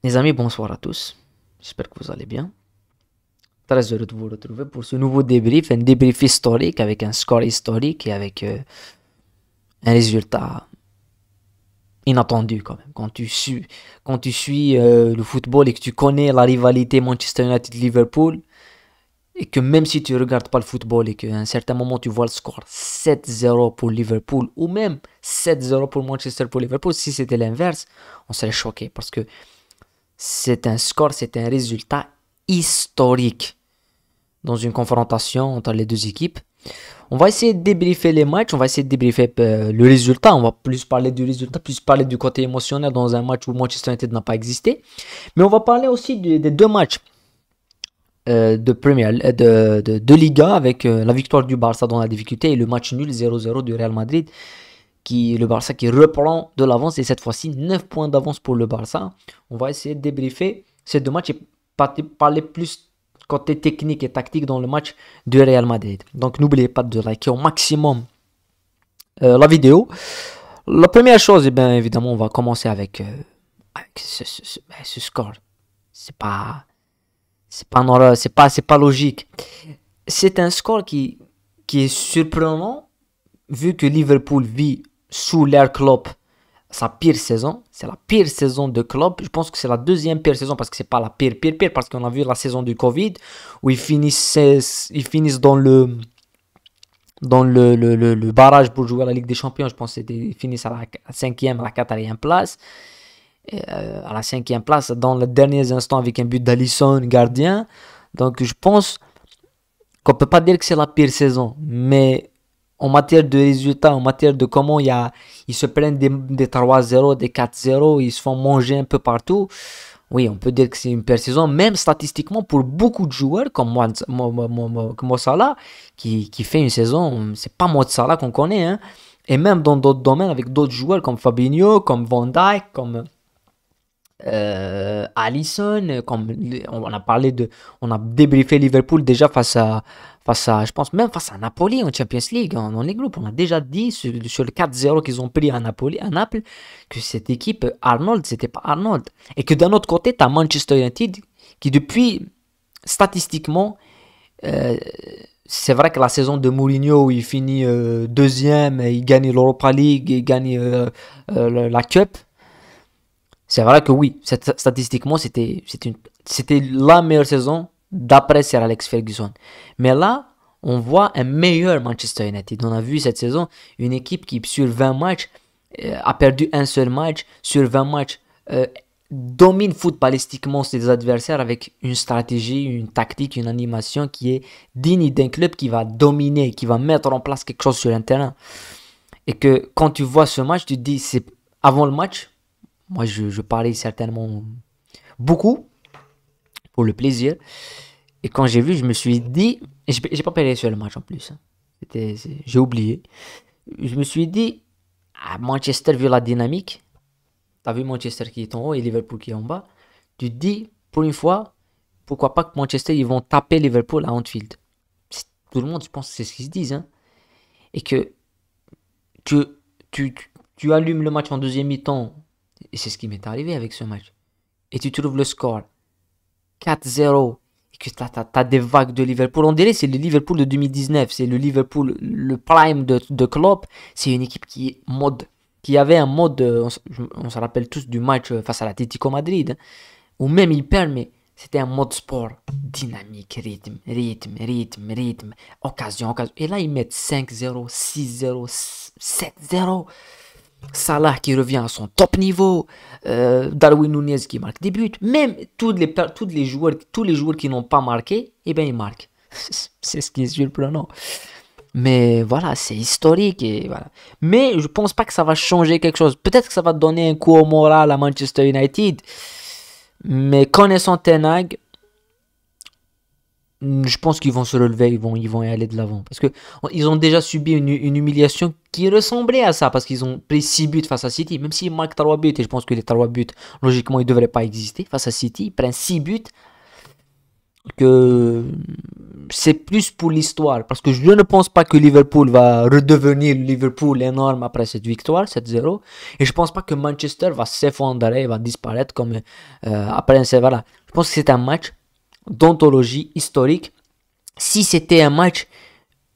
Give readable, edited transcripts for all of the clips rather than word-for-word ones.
Les amis, bonsoir à tous. J'espère que vous allez bien. Très heureux de vous retrouver pour ce nouveau débrief, un débrief historique avec un score historique et avec un résultat inattendu quand même. Quand tu suis le football et que tu connais la rivalité Manchester United-Liverpool et que même si tu regardes pas le football et qu'à un certain moment tu vois le score 7-0 pour Liverpool ou même 7-0 pour Manchester pour Liverpool, si c'était l'inverse, on serait choqué parce que c'est un score, c'est un résultat historique dans une confrontation entre les deux équipes. On va essayer de débriefer les matchs, on va essayer de débriefer le résultat, on va plus parler du résultat, plus parler du côté émotionnel dans un match où Manchester United n'a pas existé. Mais on va parler aussi des deux matchs de Liga avec la victoire du Barça dans la difficulté et le match nul 0-0 du Real Madrid. Le Barça qui reprend de l'avance et cette fois-ci 9 points d'avance pour le Barça. On va essayer de débriefer ces deux matchs et parler plus côté technique et tactique dans le match du Real Madrid. Donc n'oubliez pas de liker au maximum la vidéo. La première chose, eh bien, évidemment, on va commencer avec ce score. C'est pas, c'est pas logique. C'est un score qui est surprenant vu que Liverpool vit sous l'ère Klopp sa pire saison. C'est la pire saison de Klopp. Je pense que c'est la deuxième pire saison parce que c'est pas la pire, parce qu'on a vu la saison du Covid où ils finissent dans le barrage pour jouer à la Ligue des Champions. Je pense qu'ils finissent à la cinquième, à la quatrième place. À la cinquième place dans les derniers instants avec un but d'Alisson, gardien. Donc je pense qu'on peut pas dire que c'est la pire saison, mais en matière de résultats, en matière de comment ils se prennent des 3-0, des 4-0, ils se font manger un peu partout. Oui, on peut dire que c'est une pire saison, même statistiquement pour beaucoup de joueurs comme Mo Salah, qui fait une saison, c'est pas Mo Salah qu'on connaît, hein. Et même dans d'autres domaines avec d'autres joueurs comme Fabinho, comme Van Dijk, comme Alisson, comme on a débriefé Liverpool déjà je pense même face à Napoli en Champions League, dans les groupes. On a déjà dit sur le 4-0 qu'ils ont pris à Naples, que cette équipe Arnold, c'était pas Arnold. Et que d'un autre côté, tu as Manchester United qui depuis, statistiquement, euh, c'est vrai que la saison de Mourinho où il finit deuxième, il gagne l'Europa League, il gagne la Cup. C'est vrai que oui, statistiquement, c'était la meilleure saison d'après Sir Alex Ferguson. Mais là, on voit un meilleur Manchester United. On a vu cette saison une équipe qui, sur 20 matchs, a perdu un seul match. Sur 20 matchs, domine footballistiquement ses adversaires avec une stratégie, une tactique, une animation qui est digne d'un club qui va dominer, qui va mettre en place quelque chose sur un terrain. Et que quand tu vois ce match, tu te dis, c'est avant le match, moi, je parlais certainement beaucoup pour le plaisir. Et quand j'ai vu, je me suis dit, et j'ai pas parlé sur le match en plus, hein. J'ai oublié. Je me suis dit, Manchester, vu la dynamique, t'as vu Manchester qui est en haut et Liverpool qui est en bas, tu te dis, pour une fois, pourquoi pas que Manchester, ils vont taper Liverpool à Anfield. Tout le monde, je pense, c'est ce qu'ils se disent, hein. Et que tu, tu allumes le match en deuxième mi-temps, et c'est ce qui m'est arrivé avec ce match. Et tu trouves le score 4-0 et que t'as des vagues de Liverpool. On dirait que c'est le Liverpool de 2019, c'est le Liverpool, le prime de Klopp. C'est une équipe qui avait un mode, on se rappelle tous du match face à l'Atlético Madrid, hein, où même il perd, mais c'était un mode sport dynamique, rythme, occasion. Et là, ils mettent 5-0, 6-0, 7-0. Salah qui revient à son top niveau, Darwin Nunez qui marque des buts, même tous les joueurs qui n'ont pas marqué, eh bien ils marquent. C'est ce qui est surprenant. Mais voilà, c'est historique et voilà. Mais je pense pas que ça va changer quelque chose. Peut-être que ça va donner un coup au moral à Manchester United, mais connaissant Ten Hag, je pense qu'ils vont se relever, ils vont y aller de l'avant. Parce que ils ont déjà subi une humiliation qui ressemblait à ça, parce qu'ils ont pris 6 buts face à City. Même s'ils marquent 3 buts, et je pense que les 3 buts, logiquement, ils ne devraient pas exister face à City. Ils prennent 6 buts. que c'est plus pour l'histoire. Parce que je ne pense pas que Liverpool va redevenir Liverpool énorme après cette victoire, 7-0. Et je pense pas que Manchester va s'effondrer, va disparaître comme après. Voilà. Je pense que c'est un match d'anthologie historique. Si c'était un match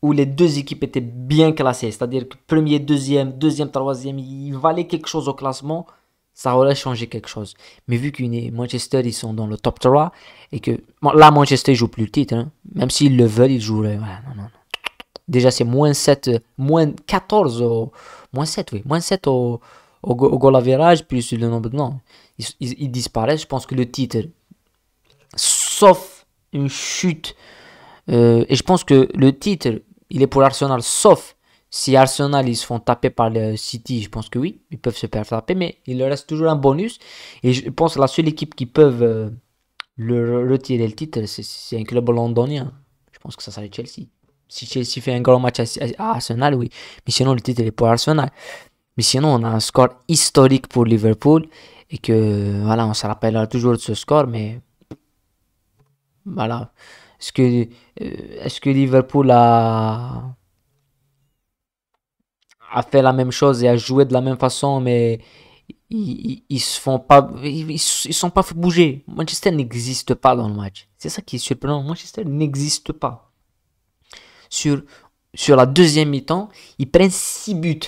où les deux équipes étaient bien classées, c'est-à-dire que premier, deuxième, troisième, il valait quelque chose au classement, ça aurait changé quelque chose. Mais vu que Manchester, ils sont dans le top 3, et que bon, là, Manchester joue plus le titre, hein. Même s'ils le veulent, ils joueraient. Ouais, non. Déjà, c'est moins 7, moins 14, moins 7, oui, moins 7 au goal average, plus le nombre de. Non, ils disparaissent. Je pense que le titre, sauf une chute, et je pense que le titre, il est pour Arsenal, sauf si Arsenal ils se font taper par le City, je pense que oui, ils peuvent se faire taper, mais il leur reste toujours un bonus. Et je pense que la seule équipe qui peut retirer le titre, c'est un club londonien. Je pense que ça serait Chelsea. Si Chelsea fait un grand match à Arsenal, oui. Mais sinon, le titre est pour Arsenal. Mais sinon, on a un score historique pour Liverpool. Et que, voilà, on se rappellera toujours de ce score, mais voilà. Est-ce que Liverpool a fait la même chose et a joué de la même façon, mais ils se font pas, ils sont pas fait bouger. Manchester n'existe pas dans le match. C'est ça qui est surprenant. Manchester n'existe pas. Sur, sur la deuxième mi-temps, ils prennent 6 buts.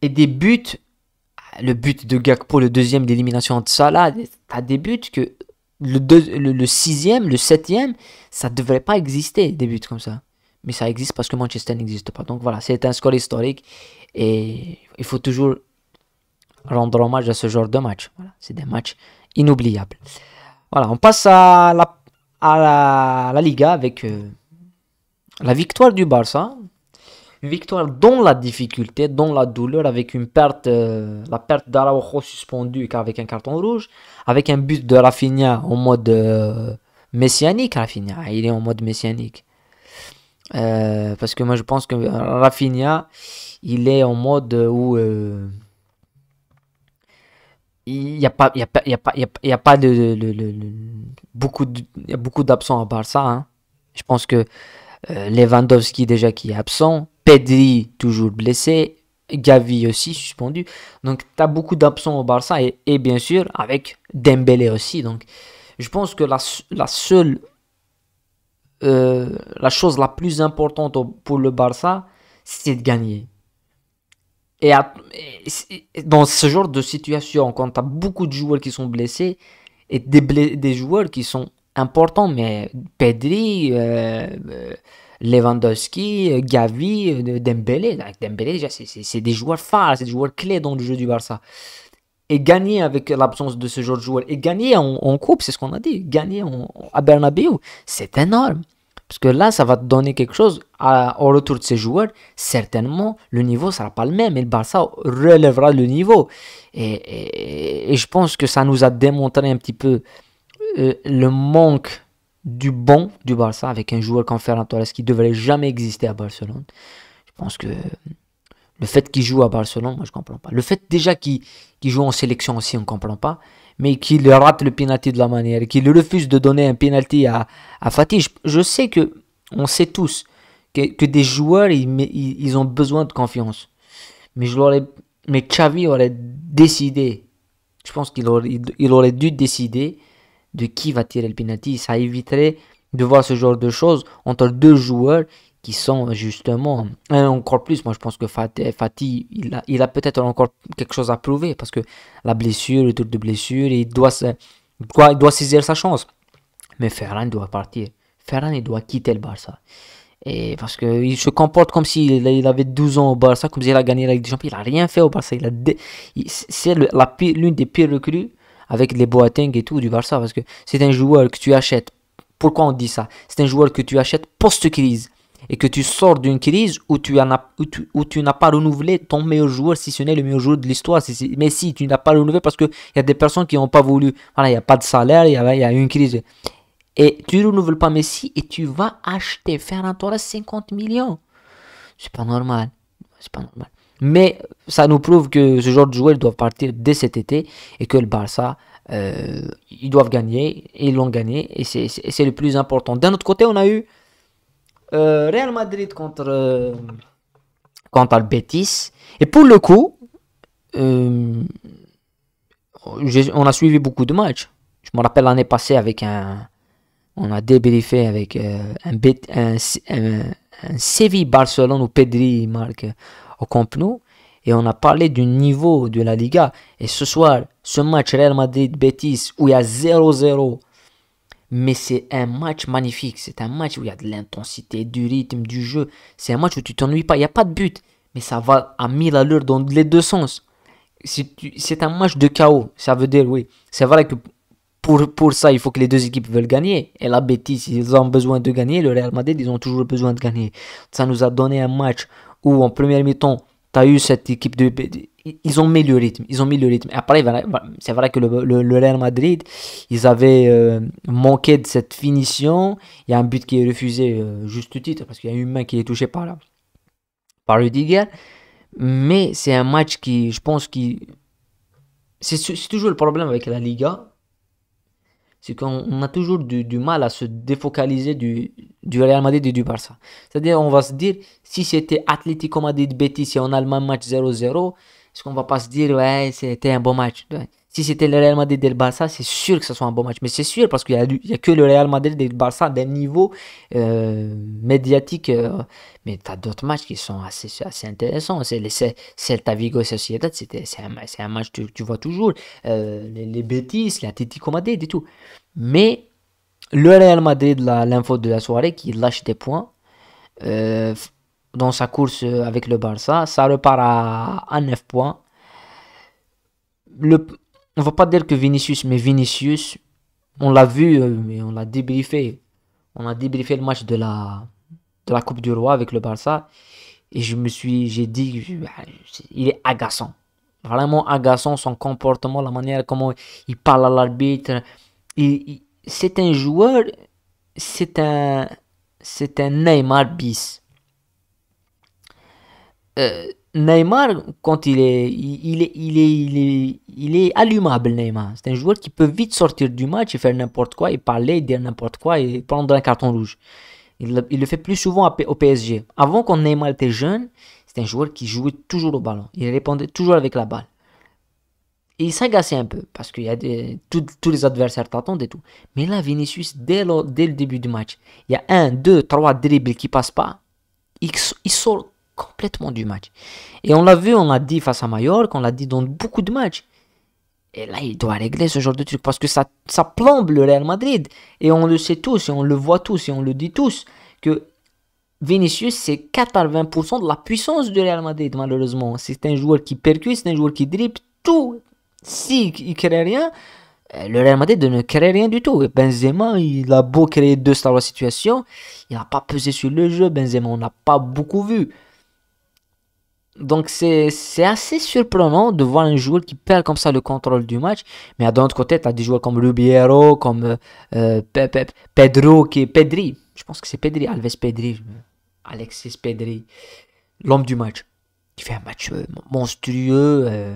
Et des buts, le but de Gakpo, le deuxième d'élimination de Salah, t'as des buts que le sixième, le septième, ça devrait pas exister, des buts comme ça. Mais ça existe parce que Manchester n'existe pas. Donc voilà, c'est un score historique et il faut toujours rendre hommage à ce genre de match. Voilà, c'est des matchs inoubliables. Voilà, on passe à la Liga avec la victoire du Barça. Une victoire dans la difficulté, dans la douleur, avec la perte d'Araujo suspendu avec un carton rouge, avec un but de Rafinha en mode messianique. Rafinha, il est en mode messianique. Parce que moi je pense que Rafinha, il est en mode où il n'y a pas, il y a pas, il y a pas, il y a pas il y a beaucoup d'absents à Barça, hein. Je pense que Lewandowski déjà qui est absent, Pedri toujours blessé, Gavi aussi suspendu. Donc tu as beaucoup d'absents au Barça et bien sûr avec Dembélé aussi. Donc je pense que la chose la plus importante pour le Barça, c'est de gagner. Dans ce genre de situation, quand tu as beaucoup de joueurs qui sont blessés et des joueurs qui sont importants, mais Pedri, Lewandowski, Gavi, Dembélé, Dembélé déjà c'est des joueurs phares, c'est des joueurs clés dans le jeu du Barça. Et gagner avec l'absence de ce genre de joueurs, et gagner en coupe, c'est ce qu'on a dit, gagner à Bernabeu, c'est énorme. Parce que là, ça va te donner quelque chose au retour de ces joueurs. Certainement, le niveau ne sera pas le même. Et le Barça relèvera le niveau. Et je pense que ça nous a démontré un petit peu le manque du bon du Barça avec un joueur comme Ferran Torres qui ne devrait jamais exister à Barcelone. Je pense que le fait qu'il joue à Barcelone, moi je comprends pas. Le fait déjà qu'il joue en sélection aussi, on ne comprend pas. Mais qu'il rate le penalty de la manière, qu'il refuse de donner un penalty à Fatih. Je sais que, on sait tous que des joueurs, ils ont besoin de confiance. Mais Xavi aurait décidé, je pense il aurait dû décider de qui va tirer le penalty. Ça éviterait de voir ce genre de choses entre deux joueurs qui sont justement encore plus. Moi je pense que Fatih il a peut-être encore quelque chose à prouver parce que la blessure, le tour de blessure, il doit saisir sa chance. Mais Ferran doit partir. Ferran il doit quitter le Barça. Et parce qu'il se comporte comme s'il avait 12 ans au Barça, comme s'il a gagné la Ligue des Champions. Il n'a rien fait au Barça. C'est l'une des pires recrues avec les Boateng et tout du Barça. Parce que c'est un joueur que tu achètes. Pourquoi on dit ça? C'est un joueur que tu achètes post-crise. Et que tu sors d'une crise où tu n'as pas renouvelé ton meilleur joueur, si ce n'est le meilleur joueur de l'histoire. Mais si, tu n'as pas renouvelé parce qu'il y a des personnes qui n'ont pas voulu. Voilà, il n'y a pas de salaire, il y a une crise. Et tu ne renouvelles pas Messi et tu vas acheter Ferran Torres 50 millions. C'est pas normal. C'est pas normal. Mais ça nous prouve que ce genre de joueurs doivent partir dès cet été et que le Barça, ils doivent gagner et ils l'ont gagné et c'est le plus important. D'un autre côté, on a eu Real Madrid contre le Betis. Et pour le coup, euh, on a suivi beaucoup de matchs. Je me rappelle l'année passée on a débriefé avec un Séville Barcelone où Pedri marque au Camp Nou et on a parlé du niveau de la Liga. Et ce soir, ce match Real Madrid-Betis où il y a 0-0, mais c'est un match magnifique. C'est un match où il y a de l'intensité, du rythme, du jeu. C'est un match où tu t'ennuies pas. Il n'y a pas de but, mais ça va à 1000 allures dans les deux sens. C'est un match de chaos. Ça veut dire, oui. C'est vrai que pour ça, il faut que les deux équipes veulent gagner. Et la bêtise, ils ont besoin de gagner. Le Real Madrid, ils ont toujours besoin de gagner. Ça nous a donné un match où, en première mi-temps, tu as eu cette équipe de. Ils ont mis le rythme. Ils ont mis le rythme. Après, c'est vrai que le Real Madrid, ils avaient manqué de cette finition. Il y a un but qui est refusé juste titre parce qu'il y a une main qui est touchée par Rudiger. Mais c'est un match qui, je pense, c'est toujours le problème avec la Liga, c'est qu'on a toujours du mal à se défocaliser du Real Madrid et du Barça. C'est-à-dire, on va se dire, si c'était Atlético Madrid Betis et on a le même match 0-0, est-ce qu'on va pas se dire, ouais, c'était un bon match? Ouais. Si c'était le Real Madrid et le Barça, c'est sûr que ce soit un bon match. Mais c'est sûr parce qu'il y a que le Real Madrid et le Barça d'un niveau médiatique. Mais tu as d'autres matchs qui sont assez intéressants. C'est Celta Vigo et Sociedad, c'est un match que tu vois toujours. Les Betis, l'Atlético Madrid et tout. Mais le Real Madrid, l'info de la soirée, qui lâche des points euh, dans sa course avec le Barça, ça repart à 9 points. Le, on va pas dire que Vinicius, mais Vinicius, on l'a vu, mais on l'a débriefé. On a débriefé le match de la Coupe du Roi avec le Barça. Et j'ai dit, il est agaçant. Vraiment agaçant son comportement, la manière comment il parle à l'arbitre. C'est un joueur, c'est un, c'est un Neymar bis. Neymar, quand il est allumable, Neymar. C'est un joueur qui peut vite sortir du match et faire n'importe quoi, et parler, dire n'importe quoi et prendre un carton rouge. Il le fait plus souvent au PSG. Avant, quand Neymar était jeune, c'était un joueur qui jouait toujours au ballon. Il répondait toujours avec la balle. Et il s'agaçait un peu parce que tous les adversaires t'attendent et tout. Mais là, Vinicius, dès le début du match, il y a un, deux, trois dribbles qui passent pas. Il sort complètement du match. Et on l'a vu, on l'a dit face à Mallorca, on l'a dit dans beaucoup de matchs. Et là, il doit régler ce genre de truc parce que ça plombe le Real Madrid. Et on le sait tous, et on le voit tous, et on le dit tous, que Vinicius, c'est 80% de la puissance du Real Madrid, malheureusement. C'est un joueur qui percute, c'est un joueur qui dribble tout. S'il ne crée rien, le Real Madrid ne crée rien du tout. Et Benzema, il a beau créer deux stars de situation, il n'a pas pesé sur le jeu. Benzema, on n'a pas beaucoup vu. Donc c'est assez surprenant de voir un joueur qui perd comme ça le contrôle du match. Mais d'un autre côté, tu as des joueurs comme Rubiero, comme Pedro, Pedri. Je pense que c'est Pedri, Alves Pedri, Alexis Pedri, l'homme du match. Qui fait un match monstrueux.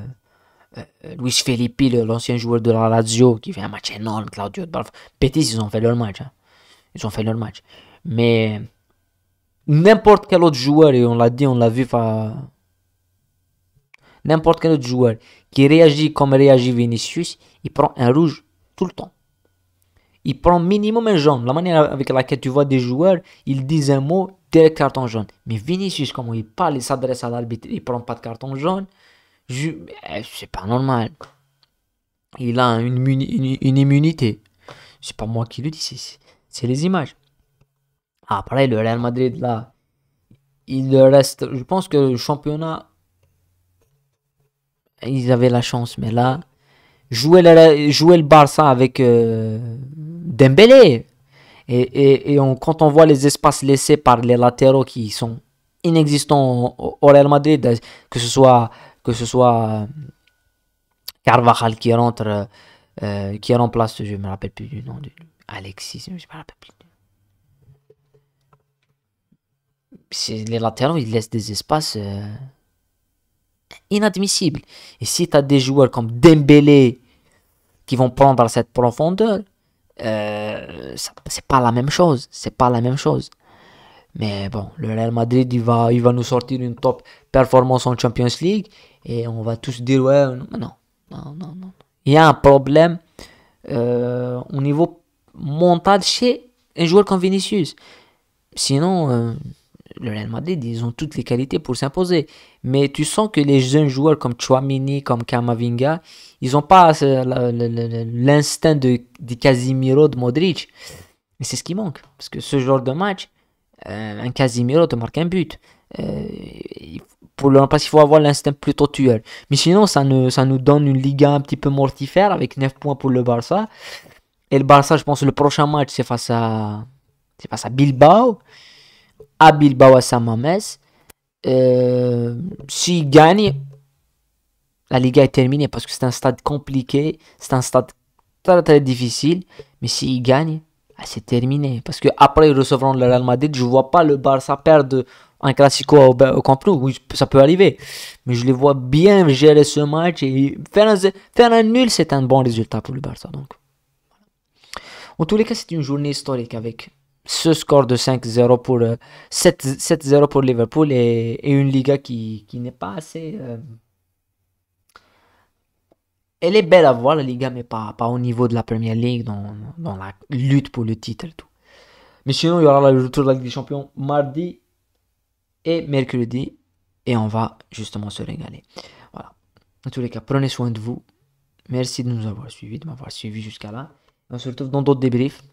Luis Felipe, l'ancien joueur de la Lazio, qui fait un match énorme. Claudio Betis, ils ont fait leur match. Hein. Ils ont fait leur match. Mais n'importe quel autre joueur, et on l'a dit, on l'a vu, n'importe quel autre joueur qui réagit comme réagit Vinicius, il prend un rouge tout le temps. Il prend minimum un jaune. La manière avec laquelle tu vois des joueurs, ils disent un mot, direct carton jaune. Mais Vinicius, comment il parle, il s'adresse à l'arbitre, il prend pas de carton jaune. C'est pas normal. Il a une immunité. C'est pas moi qui le dis, c'est les images. Après, le Real Madrid, là, il reste. Je pense que le championnat, ils avaient la chance, mais là, jouer le Barça avec Dembélé. Quand on voit les espaces laissés par les latéraux qui sont inexistants au Real Madrid, que ce soit Carvajal qui remplace, je me rappelle plus du nom de Alexis, je me rappelle plus. Les latéraux, ils laissent des espaces. Inadmissible. Et si tu as des joueurs comme Dembélé qui vont prendre cette profondeur, c'est pas la même chose. C'est pas la même chose. Mais bon, le Real Madrid, il va nous sortir une top performance en Champions League et on va tous dire ouais, non, non, non, non. Il y a un problème au niveau mental chez un joueur comme Vinicius. Sinon, le Real Madrid, ils ont toutes les qualités pour s'imposer. Mais tu sens que les jeunes joueurs comme Chouamini, comme Kamavinga, ils n'ont pas l'instinct de Casimiro, de Modric. Et c'est ce qui manque. Parce que ce genre de match, un Casimiro te marque un but. Euh, pour le remplacer, il faut avoir l'instinct plutôt tueur. Mais sinon, ça nous donne une Liga un petit peu mortifère avec 9 points pour le Barça. Et le Barça, je pense, le prochain match, c'est face à Bilbao. À Bilbao, à San Mamés. S'il gagne, la Liga est terminée parce que c'est un stade compliqué. C'est un stade très très difficile. Mais s'il gagne, c'est terminé. Parce que après ils recevront le Real Madrid. Je vois pas le Barça perdre un Classico au Camp Nou. Oui, ça peut arriver. Mais je les vois bien gérer ce match. Et faire un nul, c'est un bon résultat pour le Barça. Donc. En tous les cas, c'est une journée historique avec ce score de 5-0 pour 7-0 pour Liverpool et une Liga qui n'est pas assez. Elle est belle à voir, la Liga, mais pas au niveau de la Première Ligue, dans la lutte pour le titre et tout. Mais sinon, il y aura le retour de la Ligue des Champions mardi et mercredi. Et on va justement se régaler. Voilà. En tous les cas, prenez soin de vous. Merci de nous avoir suivis, de m'avoir suivi jusqu'à là. On se retrouve dans d'autres débriefs.